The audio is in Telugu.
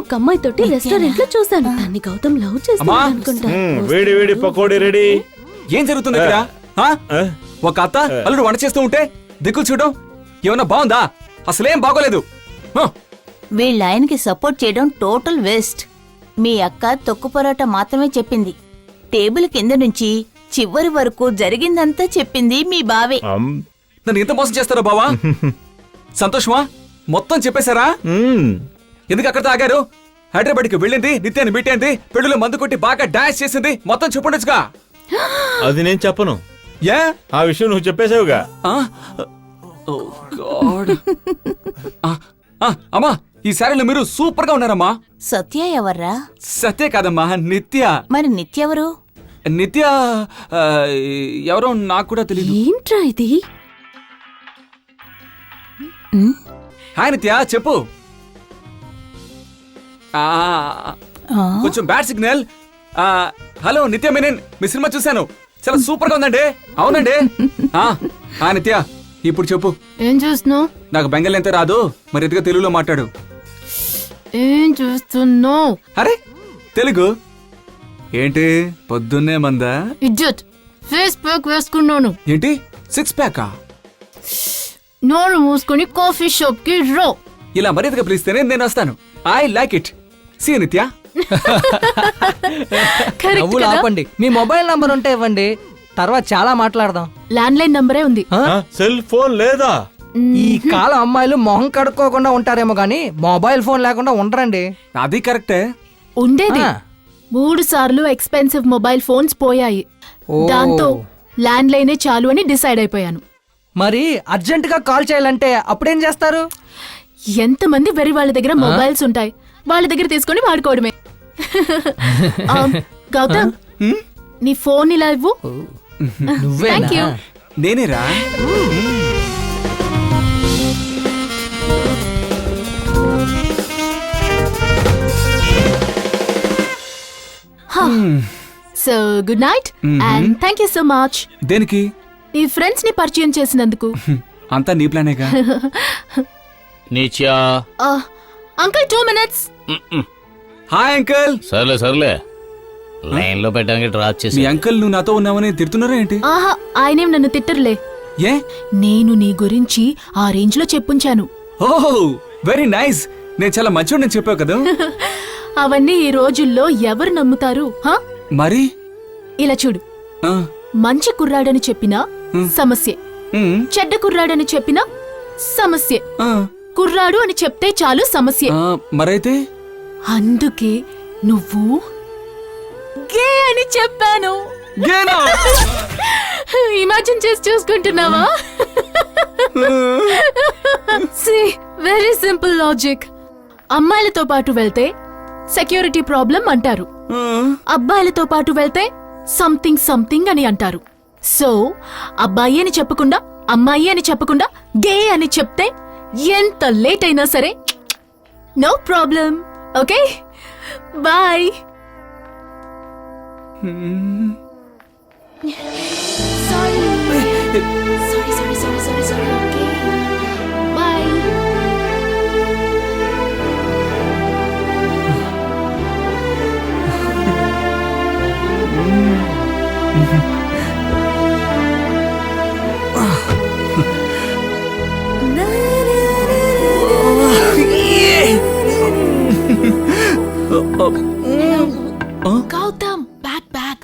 ఒక అమ్మాయి తోటి రెస్టారెంట్ లో చూసాను. దాన్ని గౌతమ్ లవ్ చేస్తాను అనుకుంటా. వేడి వేడి పకోడీ రెడీ. ఏం జరుగుతుంది ఇక్కడ? ఒక అత్త అల్లుడు వంట చేస్తూ ఉంటే దిక్కులు చూడడం ఏమన్నా బాగుందా? అసలేం బాగోలేదు. వీళ్ళ ఆయనకి సపోర్ట్ చేయడం టోటల్ వేస్ట్. మీ అక్క తొక్కు పరోటా మాత్రమే చెప్పింది. టేబుల్ కింద నుంచి చివరి వరకు జరిగిందంతా చెప్పింది మీ బావే. నన్ను ఎంత మోసం చేస్తారో బావా? సంతోషమా? మొత్తం చెప్పేశారా? ఎందుకు అక్కడ తాగారు? హైదరాబాద్కి వెళ్ళింది, నిత్యాన్ని మీటైంది, పెళ్లిలో మందు కొట్టి బాగా డాన్స్ చేసింది, మొత్తం చెప్పుండొచ్చుగా. అది నేను చెప్పను. ఏ ఆ విషయం నువ్వు చెప్పేసావుగా. అమ్మా, ఈ శారీలో మీరు సూపర్ గా ఉన్నారమ్మా. సత్య ఎవర్రా? సత్య కాదమ్మా, నిత్య. మరి నిత్య ఎవరు? నిత్య ఎవరో నాకు కూడా తెలియదు. ఏంట్రా ఇది? హాయ్ నిత్య, చెప్పు. కొంచెం బ్యాడ్ సిగ్నల్. హలో నిత్య మేనన్, మీ సినిమా చూశాను, చాలా సూపర్ గా ఉందండి. అవునండి. నిత్య ఇప్పుడు చెప్పు. ఏం చూస్తున్నావు? నాకు బెంగల్ ఎంత రాదు, మరి ఎదుగా తెలుగులో మాట్లాడు. ఏం చూస్తున్నావు? అరే తెలుగు ఏంటి పొద్దున్నే మందా? ఇజ్జత్ ఫేస్ ప్యాక్ వేసుకున్నాను. ఏంటి సిక్స్ ప్యాకా? నోరు మూసుకొని కాఫీ షాప్ కి రో. ఇలా మర్యాదగా పిలిస్తేనే నేను వస్తాను. I like it. సీ నిత్య. నవ్వులు ఆపండి. మీ మొబైల్ నంబర్ ఉంటే ఇవ్వండి, తర్వాత చాలా మాట్లాడదాం. ల్యాండ్ లైన్ నంబరే ఉంది. సెల్ ఫోన్ లేదా? ఈ కాలం అమ్మాయిలు మొహం కడుక్కోకుండా ఉంటారేమో గానీ మొబైల్ ఫోన్ లేకుండా ఉండరండి. అది కరెక్టే. ఉండేది 3 సార్లు ఎక్స్పెన్సివ్ మొబైల్ ఫోన్స్ పోయాయి. దాంతో ల్యాండ్ లైనే చాలు అని డిసైడ్ అయిపోయాను. మరి అర్జెంట్ గా కాల్ చేయాలంటే అప్పుడేం చేస్తారు? ఎంతమంది వెరీ వాళ్ళ దగ్గర మొబైల్స్ ఉంటాయి, వాళ్ళ దగ్గర తీసుకొని వాడుకోవడమే. గౌతమ్, నీ ఫోన్ ఇలా ఇవ్వు. Thank you. నేనేరా? So good night and thank you so much. దేనికి? నీ ఫ్రెండ్స్ ని పరిచయం చేసినందుకు. అంతా నీ ప్లానేగా. నీచా. Uncle 2 minutes. Hi uncle. సర్లే లైన్ లో పెట్టడానికి డ్రాప్ చేసి. మీ అంకుల్ నువ్వు నాతో ఉన్నావని తిడుతున్నారా ఏంటి? ఆహా, ఆయనేం నన్ను తిట్టరులే. ఏ? నేను నీ గురించి ఆ రేంజ్ లో చెప్పుంచాను. ఓహ్ వెరీ నైస్. నేను చాలా మంచోడని చెప్పావు కదా. అవన్నీ ఈ రోజుల్లో ఎవరు నమ్ముతారు? మరి ఇలా చూడు, మంచి కుర్రాడని చెప్పినా సమస్యే, చెడ్డ కుర్రాడని చెప్పినా సమస్యే, కుర్రాడు అని చెప్తే చాలు సమస్యే. మరైతే అందుకే నువ్వు గే అని చెప్పాను. ఇమాజిన్ చేసి చూసుకుంటున్నావా? Very simple logic. అమ్మాయిలతో పాటు వెళ్తే సెక్యూరిటీ ప్రాబ్లం అంటారు, అబ్బాయిలతో పాటు వెళ్తే సంథింగ్ సంథింగ్ అని అంటారు. సో అబ్బాయి అని చెప్పకుండా, అమ్మాయి అని చెప్పకుండా గే అని చెప్తే ఎంత లేట్ అయినా సరే no problem. Okay, bye. Gautam, bag.